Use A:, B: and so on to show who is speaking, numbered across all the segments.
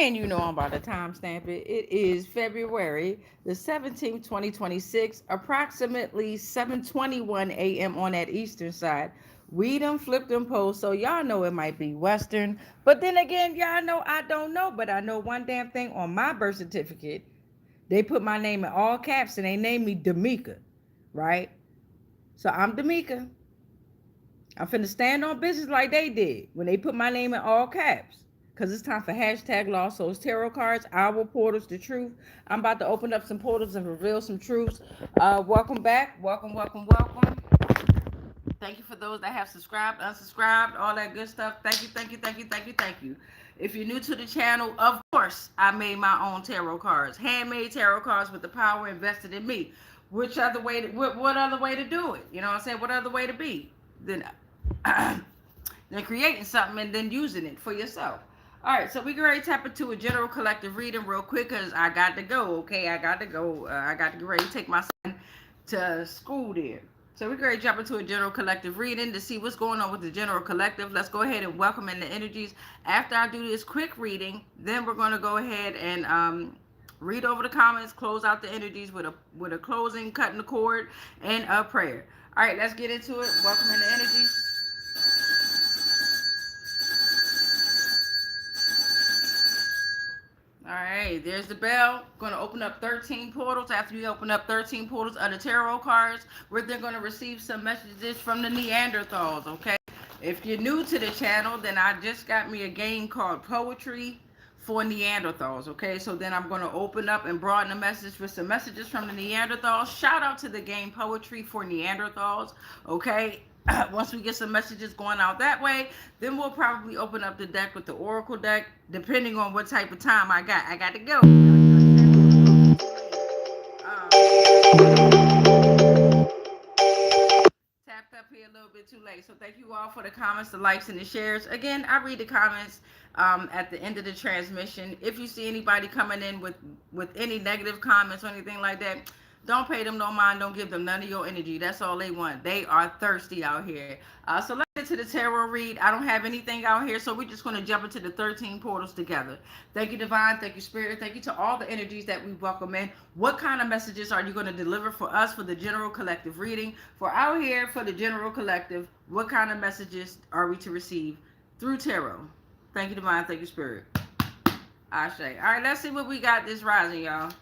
A: And you know I'm about to timestamp it. It is February the 17th, 2026, approximately 7:21 a.m. on that eastern side. We done flipped them posts, so y'all know it might be Western. But then again, y'all know I don't know, but I know one damn thing on my birth certificate. They put my name in all caps and they named me Damika, right? So I'm Damika. I'm finna stand on business like they did when they put my name in all caps. Cause it's time for hashtag Lost Souls Tarot cards, our portals, the truth. I'm about to open up some portals and reveal some truths. Welcome back. Welcome, welcome, welcome. Thank you for those that have subscribed, unsubscribed, all that good stuff. Thank you, thank you, thank you, thank you, thank you. If you're new to the channel, of course, I made my own tarot cards. Handmade tarot cards with the power invested in me. Which other way to, what other way to do it? You know what I'm saying? What other way to be? Then than creating something and then using it for yourself. All right, so we can already tap into a general collective reading real quick because I got to go. Okay, I got to go. I got to get ready to take my son to school there. So we can already jump into a general collective reading to see what's going on with the general collective. Let's go ahead and welcome in the energies. After I do this quick reading, then we're going to go ahead and read over the comments, close out the energies with a closing, cutting the cord, and a prayer. All right, let's get into it. Welcome in the energies. All right, there's the bell. Going to open up 13 portals. After you open up 13 portals of the tarot cards, we're then going to receive some messages from the Neanderthals, okay? If you're new to the channel, then I just got me a game called Poetry for Neanderthals, okay? So then I'm going to open up and broaden the message with some messages from the Neanderthals. Shout out to the game Poetry for Neanderthals, okay? Once we get some messages going out that way, then we'll probably open up the deck with the oracle deck, depending on what type of time I got. I got to go. Tapped up here a little bit too late. So thank you all for the comments, the likes, and the shares. Again, I read the comments at the end of the transmission. If you see anybody coming in with any negative comments or anything like that, don't pay them no mind. Don't give them none of your energy. That's all they want. They are thirsty out here. So let's get to the tarot read. I don't have anything out here, so we're just going to jump into the 13 portals together. Thank you, Divine. Thank you, Spirit. Thank you to all the energies that we welcome in. What kind of messages are you going to deliver for us for the general collective reading? For out here, for the general collective, what kind of messages are we to receive through tarot? Thank you, Divine. Thank you, Spirit. Ashe. All right, let's see what we got this rising, y'all.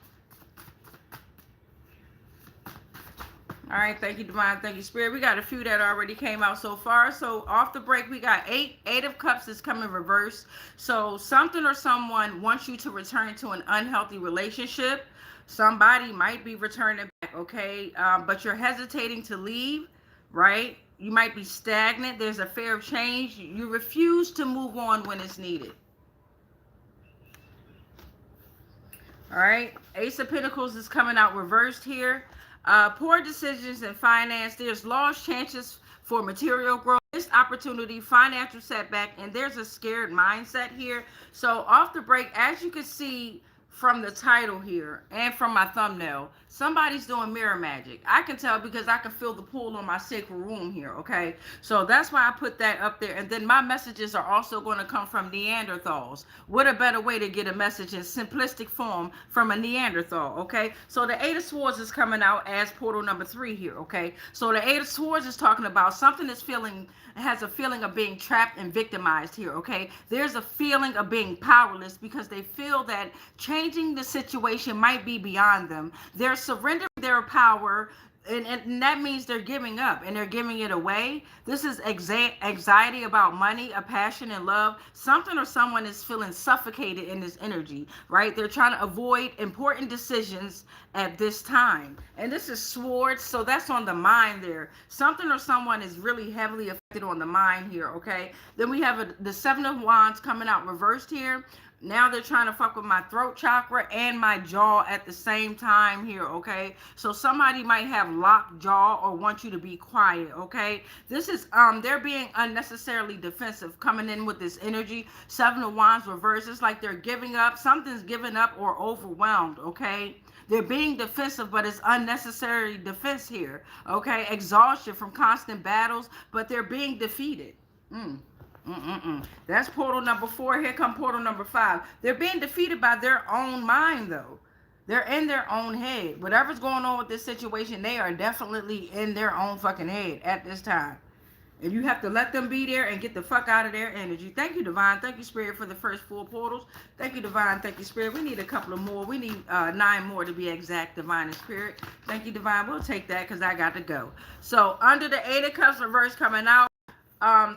A: All right, thank you, Divine. Thank you, Spirit. We got a few that already came out so far. So off the break, we got eight of cups is coming reverse. So something or someone wants you to return to an unhealthy relationship. Somebody might be returning back, okay? But you're hesitating to leave, right? You might be stagnant. There's a fear of change. You refuse to move on when it's needed. All right, Ace of Pentacles is coming out reversed here. Poor decisions in finance. There's lost chances for material growth, missed opportunity, financial setback, and there's a scared mindset here. So off the break, as you can see from the title here and from my thumbnail, somebody's doing mirror magic. I can tell because I can feel the pull on my sacral room here, okay? So that's why I put that up there. And then my messages are also going to come from Neanderthals. What a better way to get a message in simplistic form from a Neanderthal, okay? So the Eight of Swords is coming out as portal number 3 here, okay? So the Eight of Swords is talking about something that's has a feeling of being trapped and victimized here, okay? There's a feeling of being powerless because they feel that changing the situation might be beyond them. They're surrendering their power, and that means they're giving up and they're giving it away. This is anxiety about money, a passion, and love. Something or someone is feeling suffocated in this energy, right? They're trying to avoid important decisions at this time. And this is swords, so that's on the mind there. Something or someone is really heavily affected on the mind here, okay? Then we have the Seven of Wands coming out reversed here. Now they're trying to fuck with my throat chakra and my jaw at the same time here, okay? So somebody might have locked jaw or want you to be quiet, okay? This is, they're being unnecessarily defensive coming in with this energy. Seven of Wands reversed. It's like they're giving up. Something's given up or overwhelmed, okay? They're being defensive, but it's unnecessary defense here, okay? Exhaustion from constant battles, but they're being defeated. That's portal number 4. Here come portal number 5. They're being defeated by their own mind, though. They're in their own head. Whatever's going on with this situation, they are definitely in their own fucking head at this time. And you have to let them be there and get the fuck out of their energy. Thank you, Divine. Thank you, Spirit, for the first 4 portals. Thank you, Divine. Thank you, Spirit. We need a couple of more. We need 9 more to be exact, Divine and Spirit. Thank you, Divine. We'll take that because I got to go. So, under the 8 of Cups reverse coming out,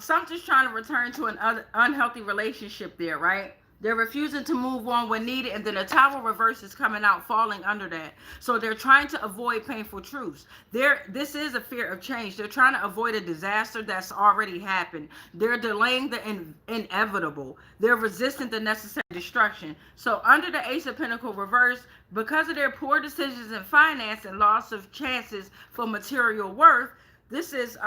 A: something's trying to return to an unhealthy relationship there, right? They're refusing to move on when needed, and then the Tower reverse is coming out, falling under that. So they're trying to avoid painful truths. This is a fear of change. They're trying to avoid a disaster that's already happened. They're delaying the inevitable. They're resisting the necessary destruction. So under the Ace of Pentacles reverse, because of their poor decisions in finance and loss of chances for material worth, this is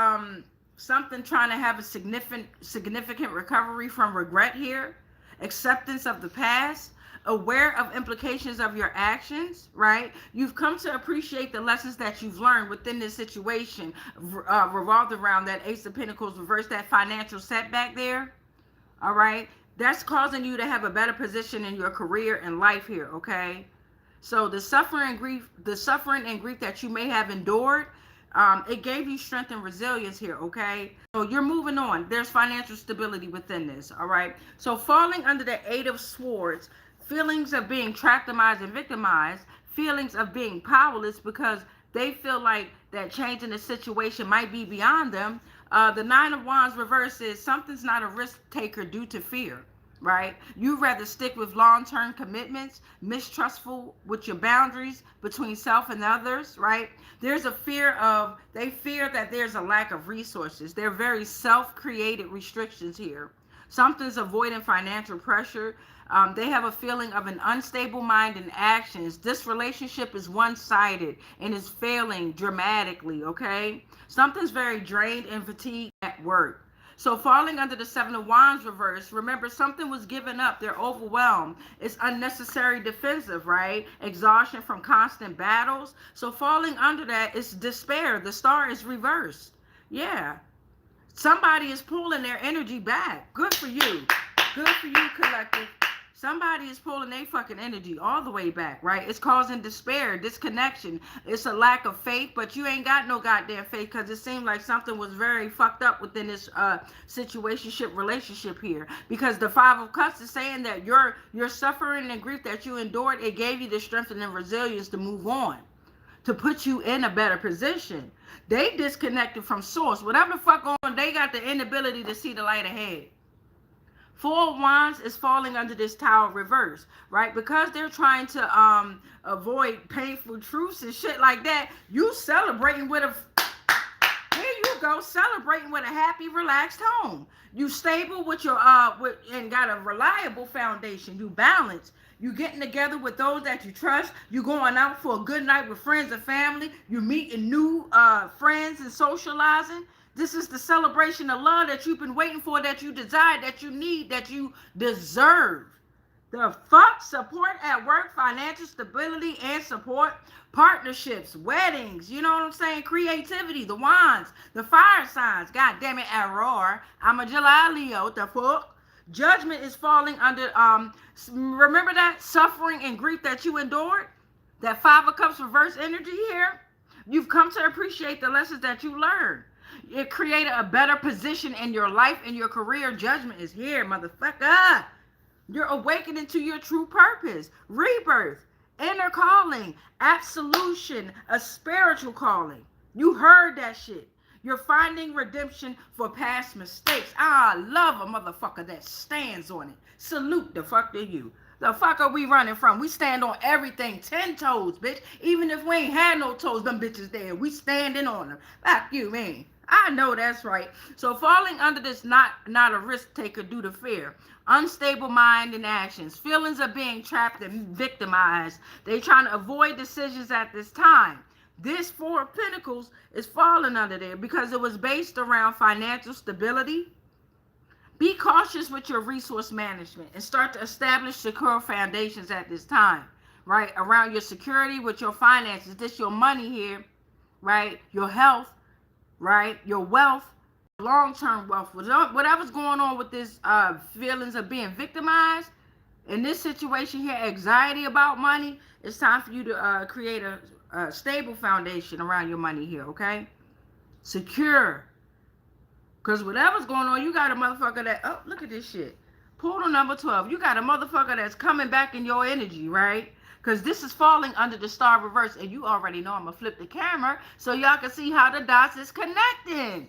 A: something trying to have a significant recovery from regret here. Acceptance of the past, aware of implications of your actions, right? You've come to appreciate the lessons that you've learned within this situation, revolved around that Ace of Pentacles reverse, that financial setback there, all right? That's causing you to have a better position in your career and life here, okay? So the suffering and grief that you may have endured, it gave you strength and resilience here, okay? So you're moving on. There's financial stability within this, all right? So falling under the 8 of Swords, feelings of being traumatized and victimized, feelings of being powerless because they feel like that change in the situation might be beyond them. The 9 of Wands reverse is something's not a risk taker due to fear, right? You'd rather stick with long-term commitments, mistrustful with your boundaries between self and others, right? There's a they fear that there's a lack of resources. They're very self-created restrictions here. Something's avoiding financial pressure. They have a feeling of an unstable mind and actions. This relationship is one-sided and is failing dramatically, okay? Something's very drained and fatigued at work. So falling under the 7 of Wands reverse, remember something was given up. They're overwhelmed. It's unnecessary defensive, right? Exhaustion from constant battles. So falling under that is despair. The star is reversed. Yeah. Somebody is pulling their energy back. Good for you. Good for you, collective. Somebody is pulling their fucking energy all the way back, right? It's causing despair, disconnection. It's a lack of faith, but you ain't got no goddamn faith because it seemed like something was very fucked up within this situationship relationship here. Because the 5 of Cups is saying that your suffering and grief that you endured, it gave you the strength and the resilience to move on, to put you in a better position. They disconnected from source. Whatever the fuck on, they got the inability to see the light ahead. 4 of Wands is falling under this Tower reverse, right? Because they're trying to avoid painful truths and shit like that. You celebrating with here you go, celebrating with a happy, relaxed home. You stable with your and got a reliable foundation. You balance. You getting together with those that you trust. You going out for a good night with friends and family. You meeting new friends and socializing. This is the celebration of love that you've been waiting for, that you desire, that you need, that you deserve. The fuck? Support at work, financial stability and support, partnerships, weddings, you know what I'm saying? Creativity, the wands, the fire signs. God damn it, Aurora. I'm a July Leo. The fuck? Judgment is falling under, remember that suffering and grief that you endured? That 5 of Cups reverse energy here? You've come to appreciate the lessons that you learned. It created a better position in your life and your career. Judgment is here, motherfucker. You're awakening to your true purpose. Rebirth, inner calling, absolution, a spiritual calling. You heard that shit. You're finding redemption for past mistakes. I love a motherfucker that stands on it. Salute the fuck to you. The fuck are we running from? We stand on everything 10 toes, bitch. Even if we ain't had no toes, them bitches there. We standing on them. Fuck you, man. I know that's right. So falling under this not a risk taker due to fear. Unstable mind and actions. Feelings of being trapped and victimized. They trying to avoid decisions at this time. This 4 of Pentacles is falling under there because it was based around financial stability. Be cautious with your resource management and start to establish secure foundations at this time, right? Around your security with your finances. This your money here, right? Your health, right? Your wealth, long-term wealth. Whatever's going on with this feelings of being victimized, in this situation here, anxiety about money, it's time for you to create a stable foundation around your money here, okay? Secure. Because whatever's going on, you got a motherfucker that, oh, look at this shit. Portal number 12. You got a motherfucker that's coming back in your energy, right? Because this is falling under the star reverse. And you already know I'm going to flip the camera so y'all can see how the dots is connecting.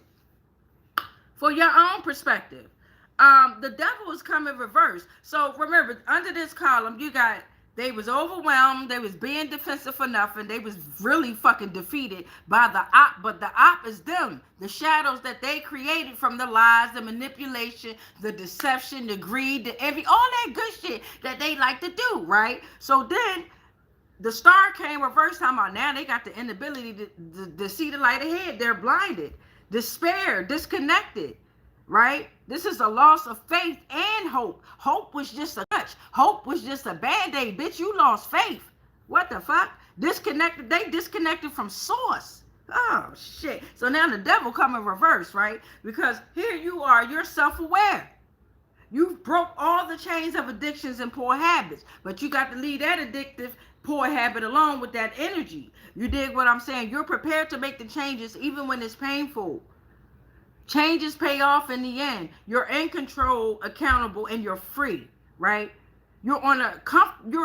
A: For your own perspective. The devil is coming reverse. So remember, under this column, you got, they was overwhelmed. They was being defensive for nothing. They was really fucking defeated by the op. But the op is them. The shadows that they created from the lies, the manipulation, the deception, the greed, the envy, all that good shit that they like to do, right? So then the star came reverse. Time out. Now they got the inability to see the light ahead. They're blinded, despair, disconnected. Right? This is a loss of faith and hope. Hope was just a touch. Hope was just a band-aid. Bitch, you lost faith. What the fuck? Disconnected. They disconnected from source. Oh, shit. So now the devil come in reverse, right? Because here you are. You're self-aware. You broke all the chains of addictions and poor habits. But you got to leave that addictive poor habit alone with that energy. You dig what I'm saying? You're prepared to make the changes even when it's painful. Changes pay off in the end. You're in control, accountable, and you're free, right? You're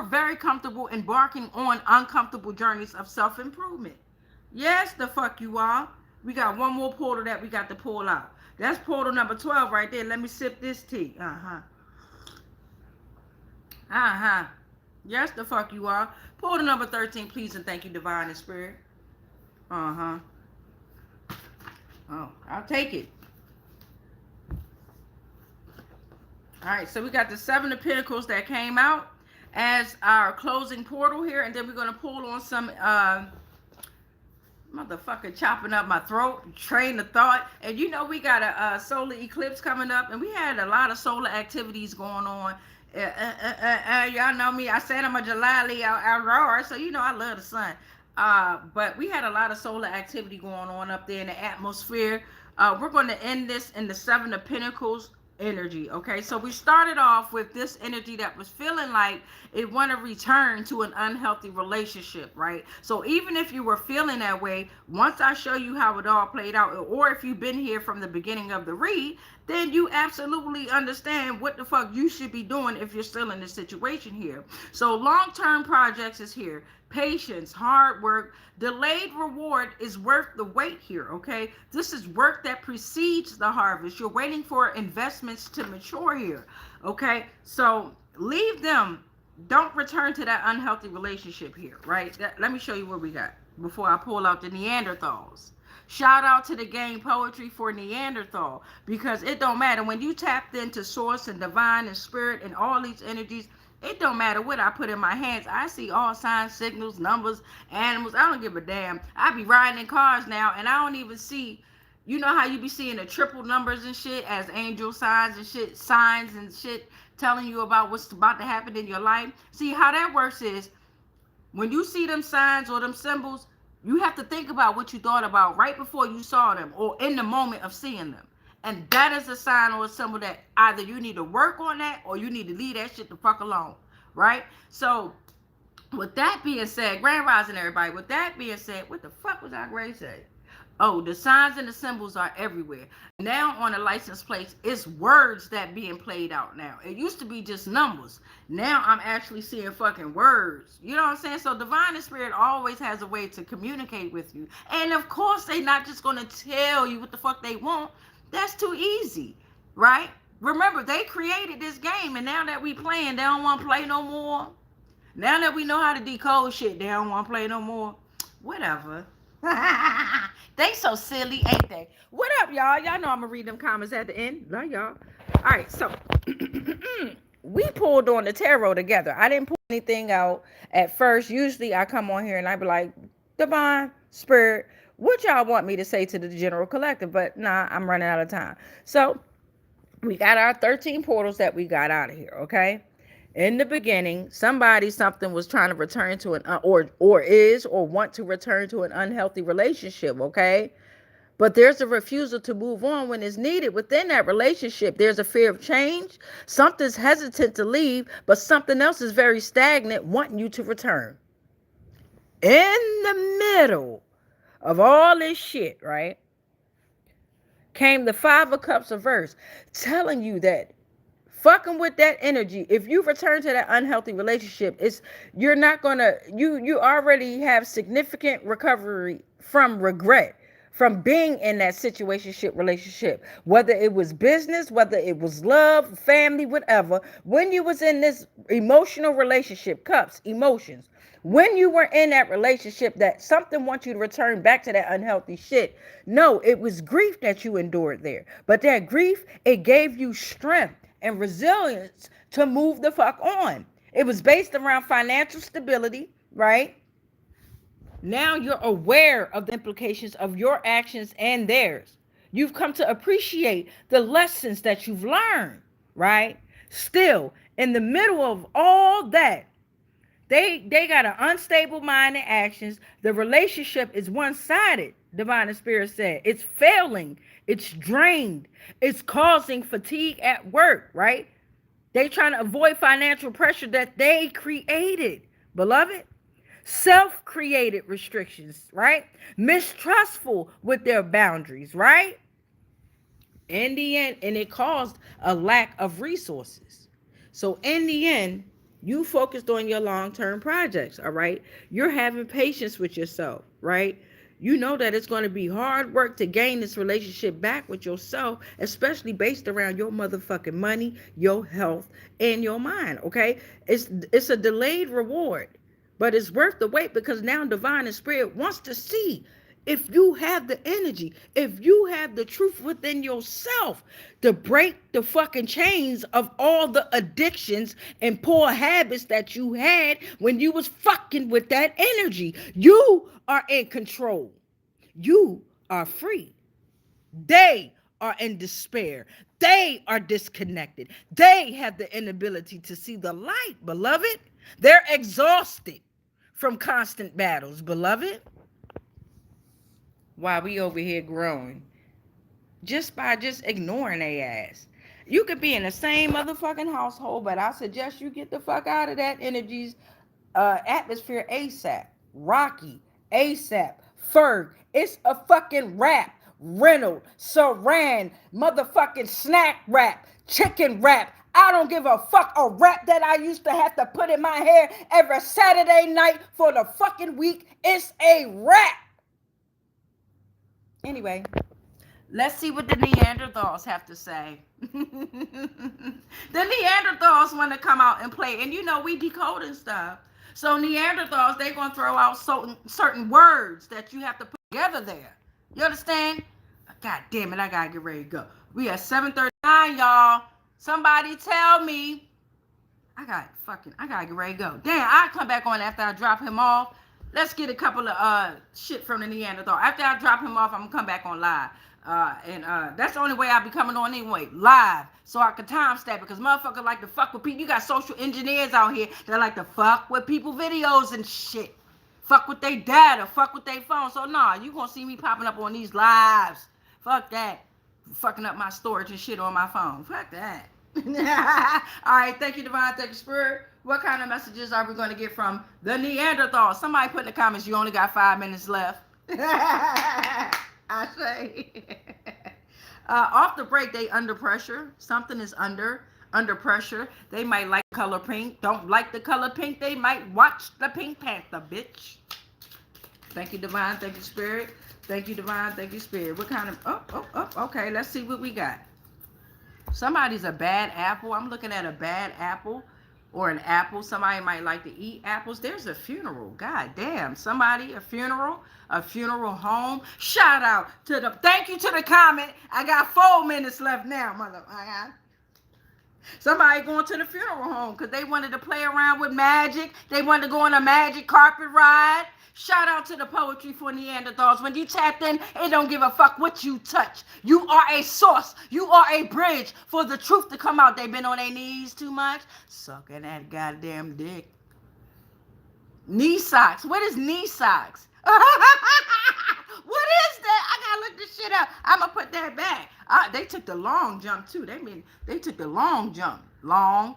A: very comfortable embarking on uncomfortable journeys of self-improvement. Yes, the fuck you are. We got one more portal that we got to pull out. That's portal number 12 right there. Let me sip this tea. Yes, the fuck you are. Portal number 13, please and thank you, divine and spirit. Oh, I'll take it. All right, so we got the 7 of Pentacles that came out as our closing portal here, and then we're going to pull on some motherfucker chopping up my throat, train of thought. And you know we got a solar eclipse coming up, and we had a lot of solar activities going on. Y'all know me. I said I'm a July Aurora, so you know I love the sun. But we had a lot of solar activity going on up there in the atmosphere. We're going to end this in the 7 of Pentacles energy, okay? So we started off with this energy that was feeling like it want to return to an unhealthy relationship, right? So even if you were feeling that way, once I show you how it all played out, or if you've been here from the beginning of the read, then you absolutely understand what the fuck you should be doing if you're still in this situation here. So long-term projects is here. Patience, hard work, delayed reward is worth the wait here, okay? This is work that precedes the harvest. You're waiting for investments to mature here, okay? So leave them. Don't return to that unhealthy relationship here, right? Let me show you what we got before I pull out the Neanderthals. Shout out to the game Poetry for Neanderthal, because it don't matter. When you tapped into source and divine and spirit and all these energies, it don't matter what I put in my hands. I see all signs, signals, numbers, animals. I don't give a damn. I be riding in cars now, and I don't even see, you know how you be seeing the triple numbers and shit as angel signs and shit, signs and shit telling you about what's about to happen in your life? See, how that works is when you see them signs or them symbols, you have to think about what you thought about right before you saw them or in the moment of seeing them. And that is a sign or a symbol that either you need to work on that or you need to leave that shit the fuck alone, right? So, with that being said, Grand Rising, everybody. With that being said, what the fuck was I going to say? Oh, the signs and the symbols are everywhere. Now on the license plates, it's words that being played out now. It used to be just numbers. Now I'm actually seeing fucking words. You know what I'm saying? So divine and spirit always has a way to communicate with you. And of course, they not just going to tell you what the fuck they want. That's too easy, right? Remember, they created this game, and now that we playing, they don't want to play no more. Now that we know how to decode shit, they don't want to play no more. Whatever. They so silly, ain't they? What up, y'all? Y'all know I'm gonna read them comments at the end. Love y'all. All right, so we pulled on the tarot together. I didn't pull anything out at first. Usually I come on here and I be like, divine, spirit, what y'all want me to say to the general collective? But nah, I'm running out of time. So we got our 13 portals that we got out of here, okay? In the beginning, something was trying to return to an, or want to return to an unhealthy relationship, okay? But there's a refusal to move on when it's needed within that relationship. There's a fear of change. Something's hesitant to leave, but something else is very stagnant, wanting you to return. In the middle of all this shit, right, came the Five of Cups reverse, telling you that fucking with that energy, if you return to that unhealthy relationship, it's you're not gonna you already have significant recovery from regret, from being in that situationship relationship, whether it was business, whether it was love, family, whatever. When you was in this emotional relationship, cups, emotions, when you were in that relationship, that something wants you to return back to that unhealthy shit. No, it was grief that you endured there, but that grief, it gave you strength and resilience to move the fuck on. It was based around financial stability, right? Now you're aware of the implications of your actions and theirs. You've come to appreciate the lessons that you've learned, right? Still, in the middle of all that, they got an unstable mind and actions. The relationship is one-sided, Divine and Spirit said. It's failing. It's drained. It's causing fatigue at work, right? They trying to avoid financial pressure that they created, beloved. Self-created restrictions, right? Mistrustful with their boundaries, right? In the end, and it caused a lack of resources. So in the end, you focused on your long-term projects, all right? You're having patience with yourself, right? You know that it's going to be hard work to gain this relationship back with yourself, especially based around your motherfucking money, your health, and your mind, okay? It's a delayed reward, but it's worth the wait, because now Divine and Spirit wants to see if you have the energy, if you have the truth within yourself to break the fucking chains of all the addictions and poor habits that you had when you was fucking with that energy. You are in control. You are free. They are in despair. They are disconnected. They have the inability to see the light, beloved. They're exhausted from constant battles, beloved. While we over here growing, just by ignoring their ass. You could be in the same motherfucking household, but I suggest you get the fuck out of that energy's atmosphere ASAP. Rocky, ASAP, Ferg. It's a fucking rap. Reynolds, Saran, motherfucking snack rap, chicken rap. I don't give a fuck. A rap that I used to have to put in my hair every Saturday night for the fucking week. It's a rap. Anyway, let's see what the Neanderthals have to say. The Neanderthals want to come out and play. And you know, we decoding stuff. So Neanderthals, they're going to throw out certain words that you have to put together there. You understand? God damn it, I got to get ready to go. We at 7:39, y'all. Somebody tell me. I got to get ready to go. Damn, I'll come back on after I drop him off. Let's get a couple of shit from the Neanderthal. After I drop him off, I'm going to come back on live. And that's the only way I'll be coming on anyway, live. So I can timestamp, because motherfuckers like to fuck with people. You got social engineers out here that like to fuck with people videos and shit. Fuck with their data, fuck with their phone. So nah, you going to see me popping up on these lives. Fuck that. Fucking up my storage and shit on my phone. Fuck that. All right, thank you, Divine. Thank you, Spirit. What kind of messages are we going to get from the Neanderthal? Somebody put in the comments, you only got 5 minutes left. I say. Off the break, they under pressure. Something is under pressure. They might like color pink. Don't like the color pink. They might watch the Pink Panther, bitch. Thank you, Divine. Thank you, Spirit. Thank you, Divine. Thank you, Spirit. What kind of... Okay, let's see what we got. Somebody's a bad apple. I'm looking at a bad apple or an apple. Somebody might like to eat apples. There's a funeral. God damn. Somebody, a funeral home. Shout out to the... Thank you to the comment. I got 4 minutes left now, motherfucker. Somebody going to the funeral home because they wanted to play around with magic. They wanted to go on a magic carpet ride. Shout out to the Poetry for Neanderthals. When you tapped in, it don't give a fuck what you touch. You are a source. You are a bridge for the truth to come out. They've been on their knees too much. Sucking that goddamn dick. Knee socks. What is knee socks? What is that? I gotta look this this shit up. I'm going to put that back. They took the long jump, too. They took the long jump. Long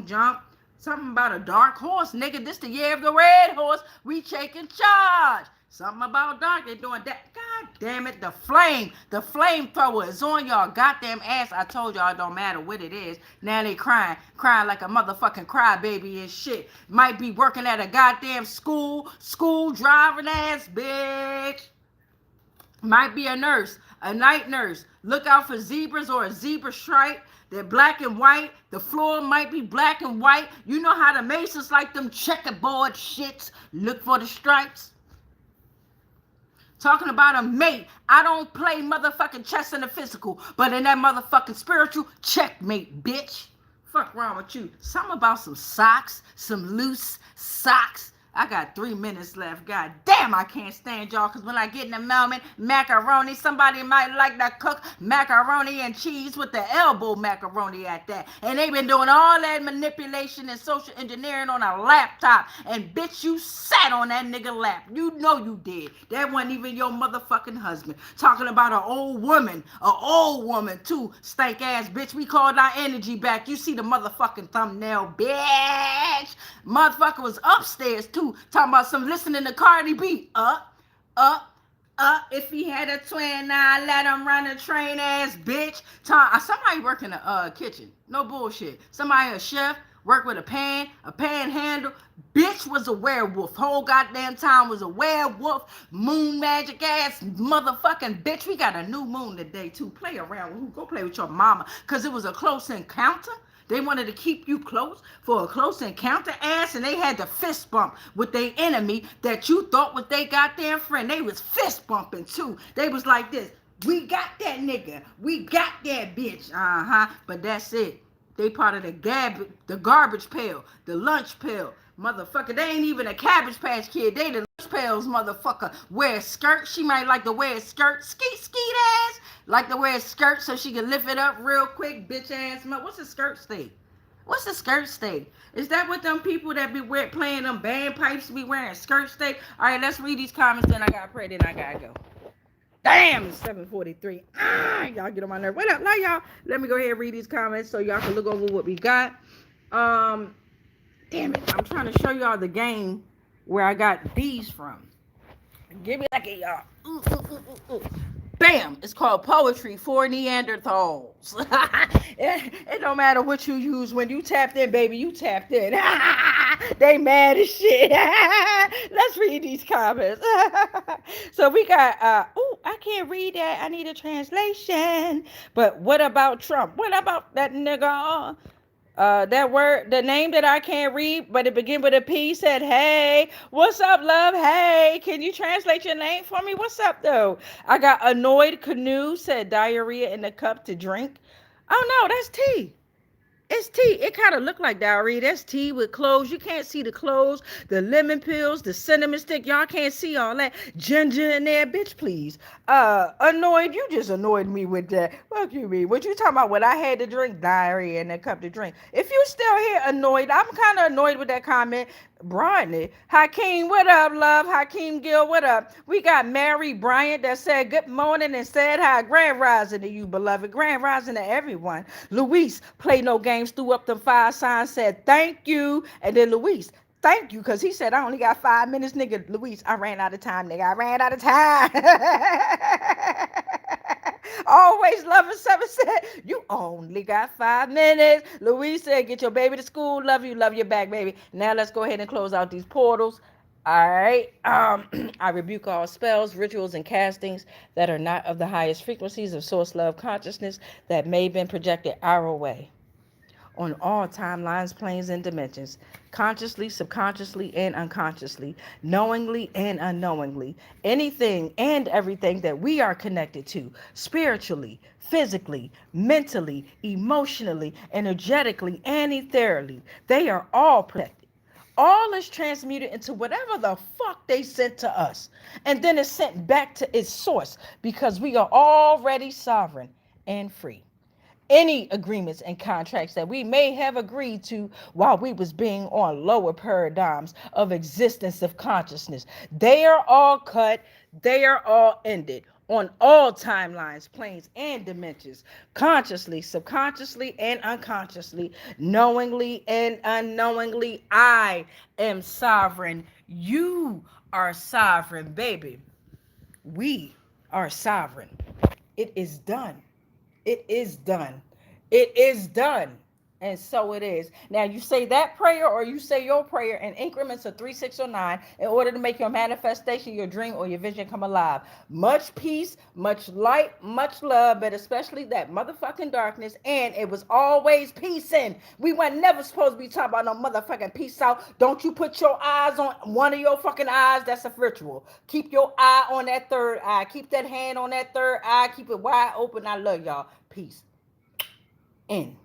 A: jump. Something about a dark horse, nigga. This the year of the red horse. We taking charge. Something about dark. They doing that. God damn it. The flamethrower is on y'all goddamn ass. I told y'all it don't matter what it is. Now they crying like a motherfucking crybaby and shit. Might be working at a goddamn school driving ass bitch. Might be a nurse, a night nurse. Look out for zebras or a zebra stripe. They're black and white. The floor might be black and white. You know how the Masons like them checkerboard shits. Look for the stripes. Talking about a mate. I don't play motherfucking chess in the physical, but in that motherfucking spiritual, checkmate, bitch. Fuck wrong with you? Something about some socks, some loose socks. I got 3 minutes left. God damn, I can't stand y'all. Because when I get in the moment, macaroni, somebody might like to cook macaroni and cheese with the elbow macaroni at that. And they been doing all that manipulation and social engineering on a laptop. And bitch, you sat on that nigga lap. You know you did. That wasn't even your motherfucking husband. Talking about an old woman too. Stank ass bitch. We called our energy back. You see the motherfucking thumbnail, bitch. Motherfucker was upstairs too. Talking about some listening to Cardi B. Up. If he had a twin, I let him run a train ass bitch. Somebody work in the kitchen. No bullshit. Somebody a chef, work with a pan handle. Bitch was a werewolf. Whole goddamn time was a werewolf. Moon magic ass motherfucking bitch. We got a new moon today too. Play around. Go play with your mama. Cause it was a close encounter. They wanted to keep you close for a close encounter ass, and they had to fist bump with their enemy that you thought was their goddamn friend. They was fist bumping too. They was like this. We got that nigga. We got that bitch. But that's it. They part of the garbage pail, the lunch pail. Motherfucker, they ain't even a Cabbage Patch Kid. They the lunch pails, motherfucker. Wear a skirt. She might like to wear a skirt. Skeet ass. Like to wear a skirt so she can lift it up real quick, bitch ass. What's a skirt state? What's a skirt state? Is that what them people that be playing them bagpipes be wearing skirt state? All right, let's read these comments. Then I gotta pray. Then I gotta go. Damn, it's 7:43. Y'all get on my nerve. What up? Now y'all, let me go ahead and read these comments so y'all can look over what we got. Damn it, I'm trying to show y'all the game where I got these from. Give me like a y'all. Bam! It's called Poetry for Neanderthals. It don't matter what you use. When you tapped in, baby, you tapped in. They mad as shit. Let's read these comments. So we got, I can't read that. I need a translation. But what about Trump? What about that nigga? That word, the name that I can't read, but it begin with a P, said, hey, what's up, love? Hey, can you translate your name for me? What's up, though? I got Annoyed Canoe, said diarrhea in the cup to drink. Oh, no, that's tea. It's tea. It kind of looked like diarrhea. That's tea with cloves. You can't see the cloves, the lemon pills, the cinnamon stick. Y'all can't see all that ginger in there. Bitch, please. Annoyed. You just annoyed me with that. Fuck you, me. What you talking about? When I had to drink diarrhea in a cup to drink. If you still here annoyed, I'm kind of annoyed with that comment. Brodney. Hakeem, what up, love? Hakeem Gill, what up? We got Mary Bryant that said good morning and said hi. Grand rising to you, beloved. Grand rising to everyone. Luis, play no games, threw up them 5 signs, said thank you. And then Luis, thank you, because he said I only got 5 minutes. Nigga, Luis, I ran out of time, nigga. I ran out of time. Always loving 7 said, you only got 5 minutes. Louise said, get your baby to school. Love you back, baby. Now let's go ahead and close out these portals. All right. I rebuke all spells, rituals, and castings that are not of the highest frequencies of source love consciousness that may have been projected our way on all timelines, planes, and dimensions, consciously, subconsciously, and unconsciously, knowingly and unknowingly, anything and everything that we are connected to, spiritually, physically, mentally, emotionally, energetically, and ethereally, they are all protected. All is transmuted into whatever the fuck they sent to us. And then it's sent back to its source because we are already sovereign and free. Any agreements and contracts that we may have agreed to while we was being on lower paradigms of existence of consciousness, they are all cut, they are all ended. on all timelines, planes, and dimensions, consciously, subconsciously, and unconsciously, knowingly and unknowingly. I am sovereign. You are sovereign, baby. We are sovereign. It is done. It is done. It is done. And so it is. Now you say that prayer or you say your prayer in increments of 3, 6, or 9 in order to make your manifestation, your dream, or your vision come alive. Much peace, much light, much love, but especially that motherfucking darkness. And it was always peace in. We were never supposed to be talking about no motherfucking peace out. Don't you put your eyes on one of your fucking eyes. That's a ritual. Keep your eye on that third eye. Keep that hand on that third eye. Keep it wide open. I love y'all. Peace. In.